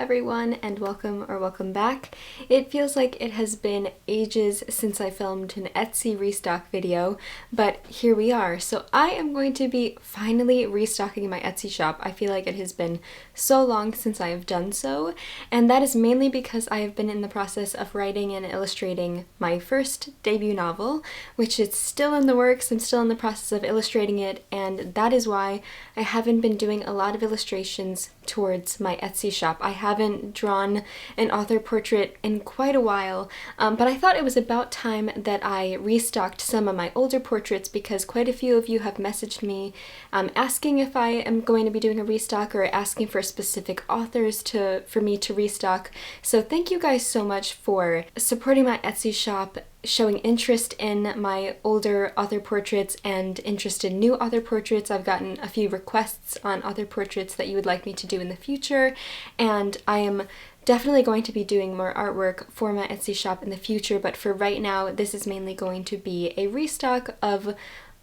everyone, and welcome back. It feels like it has been ages since I filmed an Etsy restock video, but here we are. So I am going to be finally restocking my Etsy shop. I feel like it has been so long since I have done so, and that is mainly because I have been in the process of writing and illustrating my first debut novel, which is still in the works. I'm still in the process of illustrating it, and that is why I haven't been doing a lot of illustrations towards my Etsy shop. I haven't drawn an author portrait in quite a while, but I thought it was about time that I restocked some of my older portraits because quite a few of you have messaged me asking if I am going to be doing a restock or asking for specific authors for me to restock. So thank you guys so much for supporting my Etsy shop, showing interest in my older author portraits and interest in new author portraits. I've gotten a few requests on author portraits that you would like me to do in the future, and I am definitely going to be doing more artwork for my Etsy shop in the future, but for right now this is mainly going to be a restock of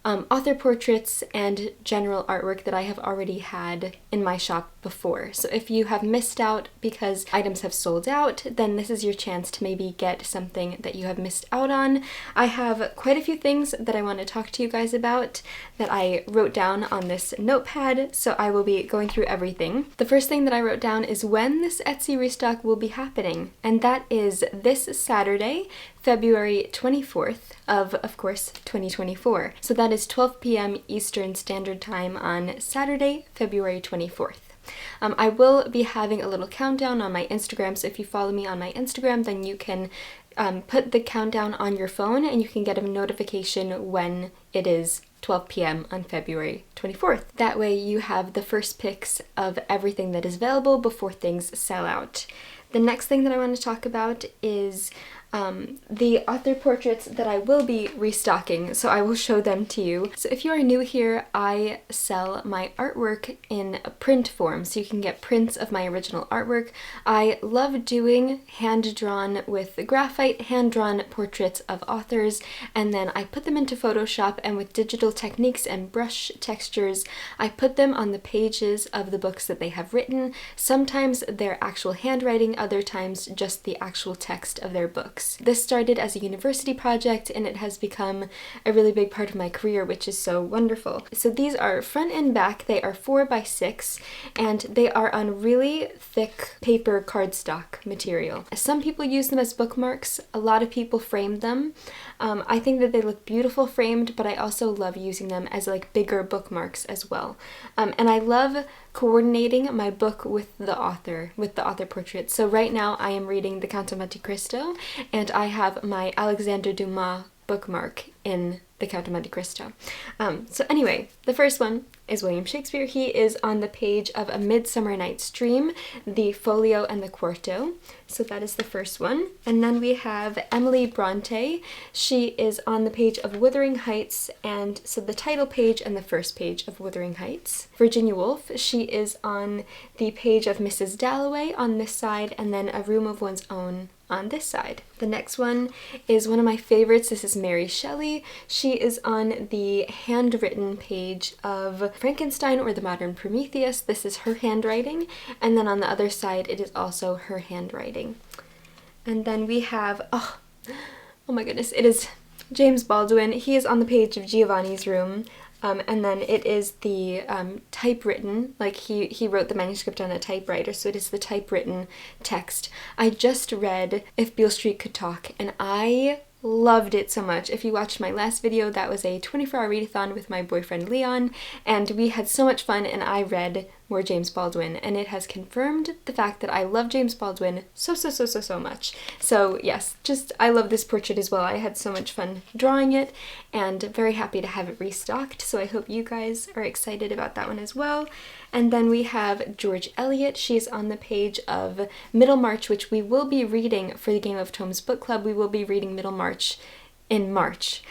author portraits and general artwork that I have already had in my shop before. So if you have missed out because items have sold out, then this is your chance to maybe get something that you have missed out on. I have quite a few things that I want to talk to you guys about that I wrote down on this notepad, so I will be going through everything. The first thing that I wrote down is when this Etsy restock will be happening, and that is this Saturday, February 24th of course, 2024. So that is 12 p.m. Eastern Standard Time on Saturday, February 24th. I will be having a little countdown on my Instagram, so if you follow me on my Instagram, then you can put the countdown on your phone and you can get a notification when it is 12 p.m. on February 24th. That way you have the first picks of everything that is available before things sell out. The next thing that I want to talk about is the author portraits that I will be restocking, so I will show them to you. So if you are new here, I sell my artwork in a print form, so you can get prints of my original artwork. I love doing hand-drawn with graphite, hand-drawn portraits of authors, and then I put them into Photoshop, and with digital techniques and brush textures, I put them on the pages of the books that they have written. Sometimes they're actual handwriting, other times just the actual text of their books. This started as a university project and it has become a really big part of my career, which is so wonderful. So these are front and back. They are 4x6 and they are on really thick paper cardstock material. Some people use them as bookmarks. A lot of people frame them. I think that they look beautiful framed, but I also love using them as like bigger bookmarks as well. And I love coordinating my book with the author portrait. So right now I am reading The Count of Monte Cristo, and I have my Alexandre Dumas bookmark in The Count of Monte Cristo. So anyway, the first one is William Shakespeare. He is on the page of A Midsummer Night's Dream, the folio and the quarto. So that is the first one. And then we have Emily Bronte. She is on the page of Wuthering Heights, and so the title page and the first page of Wuthering Heights. Virginia Woolf, she is on the page of Mrs. Dalloway on this side, and then A Room of One's Own on this side. The next one is one of my favorites. This is Mary Shelley. She is on the handwritten page of Frankenstein or the Modern Prometheus. This is her handwriting, and then on the other side it is also her handwriting. And then we have, oh my goodness, it is James Baldwin. He is on the page of Giovanni's Room. And then it is the typewritten, like he wrote the manuscript on a typewriter, so it is the typewritten text. I just read If Beale Street Could Talk, and I loved it so much. If you watched my last video, that was a 24-hour readathon with my boyfriend Leon, and we had so much fun, and I read more James Baldwin, and it has confirmed the fact that I love James Baldwin so much. So yes, I love this portrait as well. I had so much fun drawing it, and very happy to have it restocked, so I hope you guys are excited about that one as well. And then we have George Eliot. She's on the page of Middlemarch, which we will be reading for the Game of Tomes book club. We will be reading Middlemarch in March,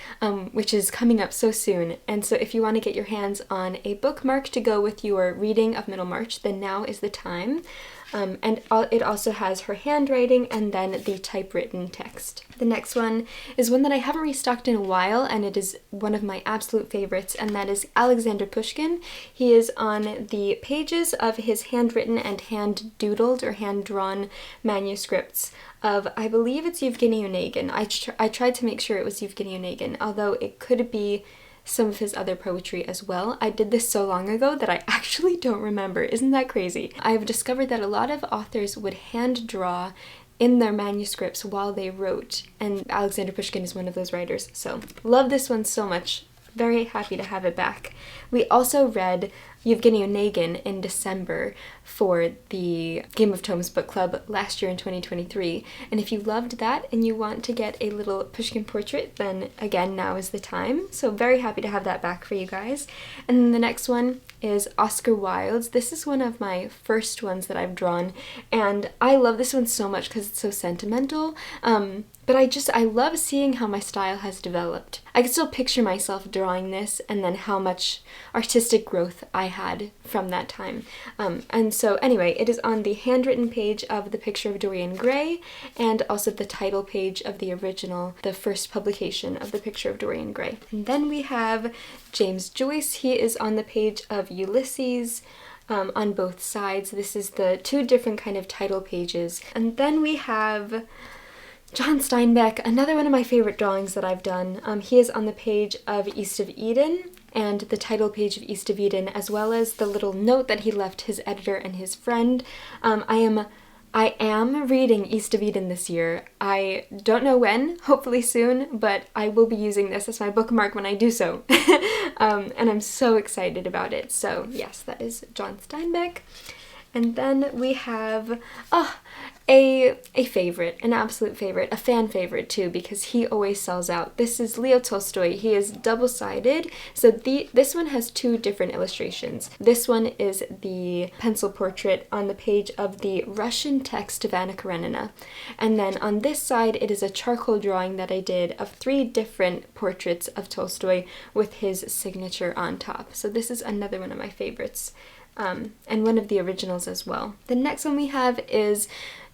which is coming up so soon. And so if you want to get your hands on a bookmark to go with your reading of Middlemarch, then now is the time. It also has her handwriting and then the typewritten text. The next one is one that I haven't restocked in a while, and it is one of my absolute favorites, and that is Alexander Pushkin. He is on the pages of his handwritten and hand-doodled or hand-drawn manuscripts of, I believe it's Yevgeny Onegin. I tried to make sure it was Yevgeny Onegin, although it could be some of his other poetry as well. I did this so long ago that I actually don't remember. Isn't that crazy? I've discovered that a lot of authors would hand draw in their manuscripts while they wrote, and Alexander Pushkin is one of those writers. So love this one so much. Very happy to have it back. We also read Yevgeny Onegin in December for the Game of Tomes book club last year in 2023. And if you loved that and you want to get a little Pushkin portrait, then again, now is the time. So very happy to have that back for you guys. And then the next one is Oscar Wilde's. This is one of my first ones that I've drawn, and I love this one so much because it's so sentimental. But I love seeing how my style has developed. I can still picture myself drawing this and then how much artistic growth I had from that time. And so anyway, it is on the handwritten page of The Picture of Dorian Gray and also the title page of the original, the first publication of The Picture of Dorian Gray. And then we have James Joyce. He is on the page of Ulysses. On both sides. This is the two different kind of title pages. And then we have John Steinbeck, another one of my favorite drawings that I've done. He is on the page of East of Eden and the title page of East of Eden, as well as the little note that he left his editor and his friend. I am reading East of Eden this year. I don't know when, hopefully soon, but I will be using this as my bookmark when I do so. And I'm so excited about it. So yes, that is John Steinbeck. And then we have a favorite, an absolute favorite, a fan favorite too, because he always sells out. This is Leo Tolstoy. He is double-sided, so this one has two different illustrations. This one is the pencil portrait on the page of the Russian text of Anna Karenina, and then on this side it is a charcoal drawing that I did of 3 different portraits of Tolstoy with his signature on top. So this is another one of my favorites. And one of the originals as well. The next one we have is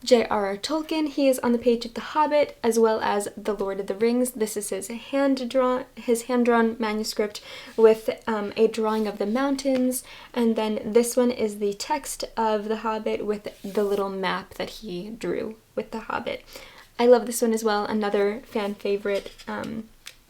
J.R.R. Tolkien. He is on the page of The Hobbit as well as The Lord of the Rings. This is his hand-drawn manuscript with a drawing of the mountains, and then this one is the text of The Hobbit with the little map that he drew with The Hobbit. I love this one as well, another fan favorite.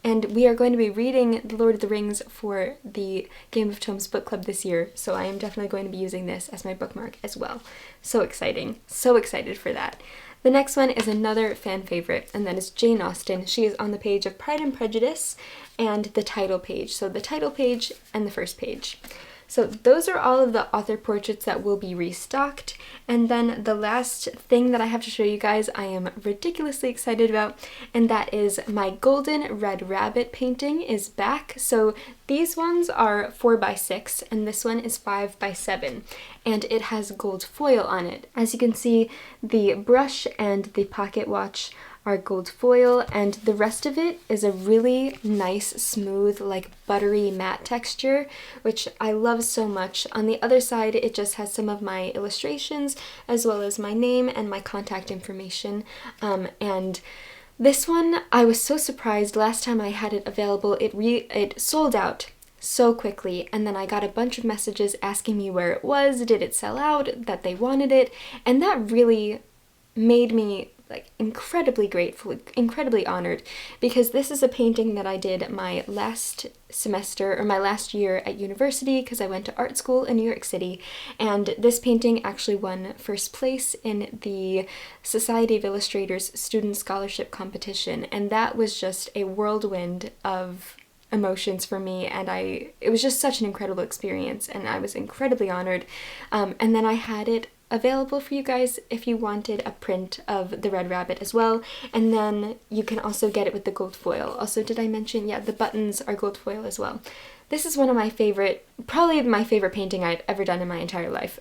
And we are going to be reading The Lord of the Rings for the Game of Tomes book club this year, so I am definitely going to be using this as my bookmark as well. So exciting. So excited for that. The next one is another fan favorite, and that is Jane Austen. She is on the page of Pride and Prejudice and the title page. So the title page and the first page. So those are all of the author portraits that will be restocked. And then the last thing that I have to show you guys I am ridiculously excited about, and that is my Golden Red Rabbit painting is back. So these ones are 4x6 and this one is 5x7, and it has gold foil on it. As you can see, the brush and the pocket watch are gold foil, and the rest of it is a really nice, smooth, like buttery matte texture, which I love so much. On the other side, it just has some of my illustrations as well as my name and my contact information. And this one, I was so surprised. Last time I had it available, it sold out so quickly, and then I got a bunch of messages asking me where it was, did it sell out, that they wanted it, and that really made me incredibly grateful, incredibly honored, because this is a painting that I did my last semester or my last year at university, because I went to art school in New York City, and this painting actually won first place in the Society of Illustrators Student Scholarship Competition, and that was just a whirlwind of emotions for me, and it was just such an incredible experience, and I was incredibly honored. And then I had it available for you guys if you wanted a print of the Red Rabbit as well, and then you can also get it with the gold foil. Also, did I mention, yeah, the buttons are gold foil as well. This is one of my favorite, probably my favorite painting I've ever done in my entire life.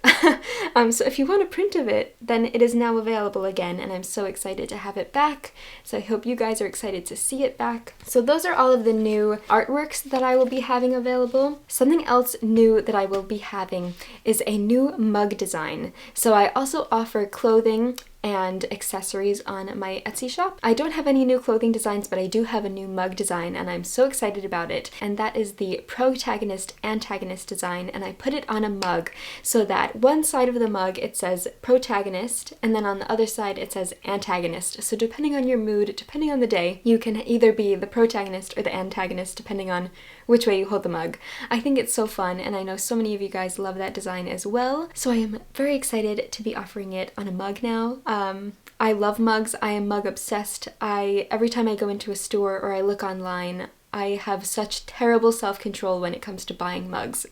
So if you want a print of it, then it is now available again, and I'm so excited to have it back. So I hope you guys are excited to see it back. So those are all of the new artworks that I will be having available. Something else new that I will be having is a new mug design. So I also offer clothing and accessories on my Etsy shop. I don't have any new clothing designs, but I do have a new mug design, and I'm so excited about it. And that is the protagonist-antagonist design, and I put it on a mug so that one side of the mug it says protagonist, and then on the other side it says antagonist. So depending on your mood, depending on the day, you can either be the protagonist or the antagonist depending on which way you hold the mug. I think it's so fun, and I know so many of you guys love that design as well. So I am very excited to be offering it on a mug now. I love mugs. I am mug obsessed. Every time I go into a store or I look online, I have such terrible self-control when it comes to buying mugs.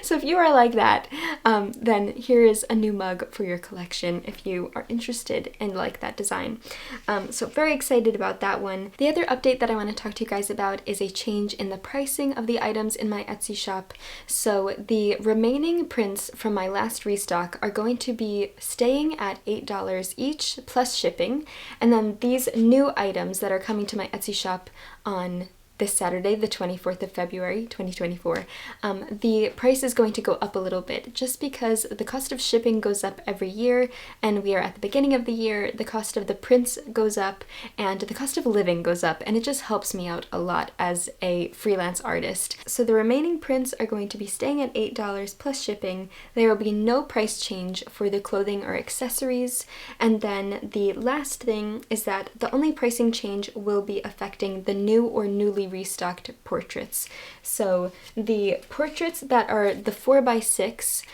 So if you are like that, then here is a new mug for your collection if you are interested and like that design. So very excited about that one. The other update that I want to talk to you guys about is a change in the pricing of the items in my Etsy shop. So the remaining prints from my last restock are going to be staying at $8 each plus shipping, and then these new items that are coming to my Etsy shop on this Saturday, the 24th of February, 2024, the price is going to go up a little bit just because the cost of shipping goes up every year, and we are at the beginning of the year. The cost of the prints goes up and the cost of living goes up, and it just helps me out a lot as a freelance artist. So the remaining prints are going to be staying at $8 plus shipping. There will be no price change for the clothing or accessories, and then the last thing is that the only pricing change will be affecting the new or newly restocked portraits. So the portraits that are the 4x6,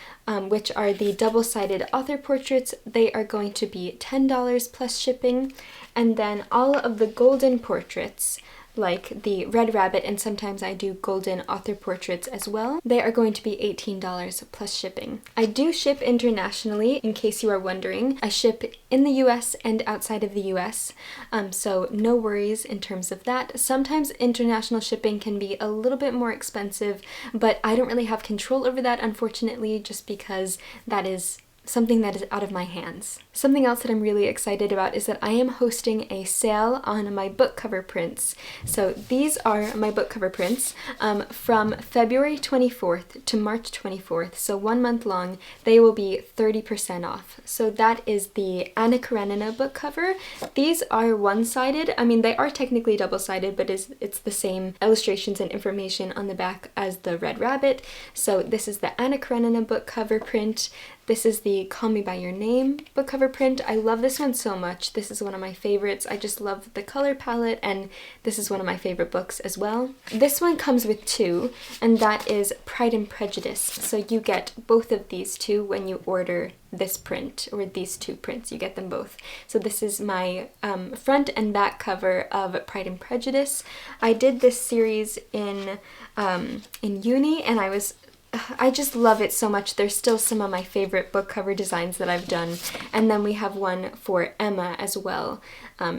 which are the double-sided author portraits, they are going to be $10 plus shipping, and then all of the golden portraits, like the Red Rabbit, and sometimes I do golden author portraits as well, they are going to be $18 plus shipping. I do ship internationally, in case you are wondering. I ship in the US and outside of the US, so no worries in terms of that. Sometimes international shipping can be a little bit more expensive, but I don't really have control over that, unfortunately, just because that is something that is out of my hands. Something else that I'm really excited about is that I am hosting a sale on my book cover prints. So these are my book cover prints from February 24th to March 24th, so 1 month long. They will be 30% off. So that is the Anna Karenina book cover. These are one-sided. I mean, they are technically double-sided, but it's the same illustrations and information on the back as the Red Rabbit. So this is the Anna Karenina book cover print. This is the Call Me By Your Name book cover print. I love this one so much. This is one of my favorites. I just love the color palette, and this is one of my favorite books as well. This one comes with two, and that is Pride and Prejudice. So you get both of these two when you order this print, or these two prints. You get them both. So this is my front and back cover of Pride and Prejudice. I did this series in uni, and I just love it so much. They're still some of my favorite book cover designs that I've done. And then we have one for Emma as well.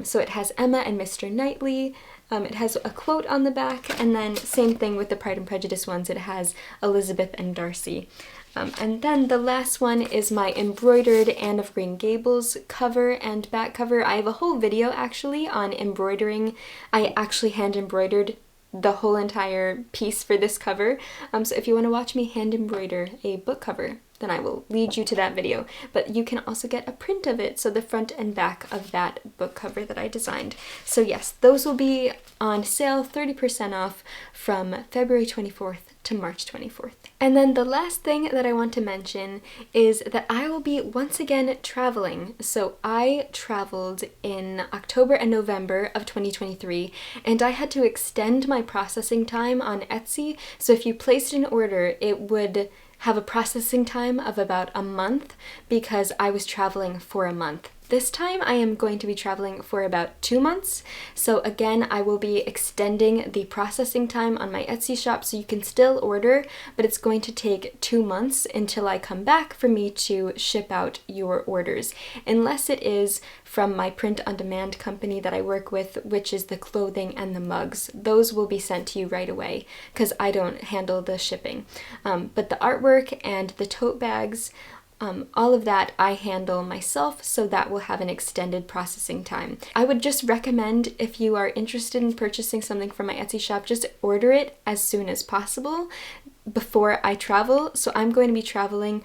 So it has Emma and Mr. Knightley. It has a quote on the back, and then same thing with the Pride and Prejudice ones. It has Elizabeth and Darcy. And then the last one is my embroidered Anne of Green Gables cover and back cover. I have a whole video actually on embroidering. I actually hand embroidered the whole entire piece for this cover. So if you want to watch me hand embroider a book cover, then I will lead you to that video. But you can also get a print of it, so the front and back of that book cover that I designed. So yes, those will be on sale, 30% off from February 24th to March 24th. And then the last thing that I want to mention is that I will be once again traveling. So I traveled in October and November of 2023, and I had to extend my processing time on Etsy. So if you placed an order, it would have a processing time of about a month because I was traveling for a month. This time I am going to be traveling for about 2 months, so again I will be extending the processing time on my Etsy shop so you can still order, but it's going to take 2 months until I come back for me to ship out your orders, unless it is from my print-on-demand company that I work with, which is the clothing and the mugs. Those will be sent to you right away because I don't handle the shipping. But the artwork and the tote bags, all of that I handle myself, so that will have an extended processing time. I would just recommend, if you are interested in purchasing something from my Etsy shop, just order it as soon as possible before I travel. So I'm going to be traveling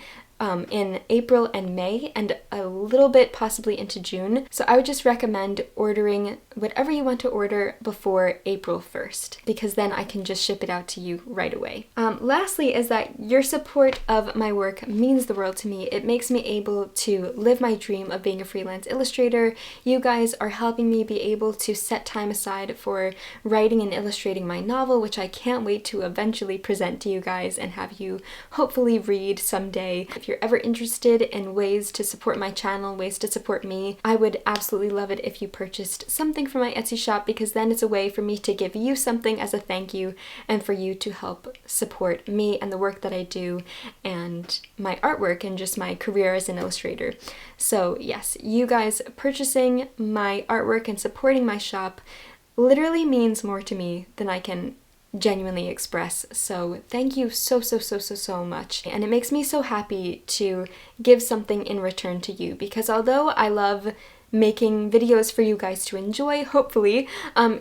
in April and May, and a little bit possibly into June. So I would just recommend ordering whatever you want to order before April 1st, because then I can just ship it out to you right away. Lastly is that your support of my work means the world to me. It makes me able to live my dream of being a freelance illustrator. You guys are helping me be able to set time aside for writing and illustrating my novel, which I can't wait to eventually present to you guys and have you hopefully read someday. If you're ever interested in ways to support my channel, ways to support me, I would absolutely love it if you purchased something from my Etsy shop, because then it's a way for me to give you something as a thank you and for you to help support me and the work that I do and my artwork and just my career as an illustrator. So yes, you guys purchasing my artwork and supporting my shop literally means more to me than I can genuinely express. So thank you so much. And it makes me so happy to give something in return to you, because although I love making videos for you guys to enjoy, hopefully,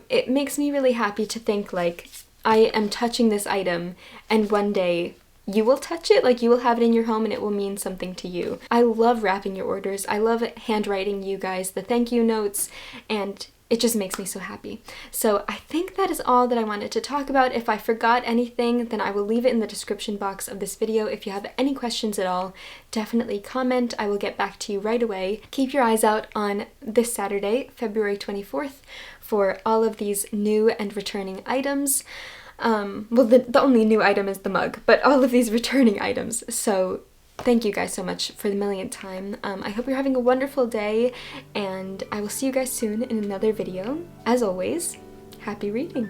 it makes me really happy to think like I am touching this item and one day you will touch it, like you will have it in your home and it will mean something to you. I love wrapping your orders. I love handwriting you guys the thank you notes, and it just makes me so happy. So I think that is all that I wanted to talk about. If I forgot anything, then I will leave it in the description box of this video. If you have any questions at all, definitely comment. I will get back to you right away. Keep your eyes out on this Saturday, February 24th, for all of these new and returning items. Well, the only new item is the mug, but all of these returning items. So thank you guys so much for the millionth time. I hope you're having a wonderful day, and I will see you guys soon in another video. As always, happy reading!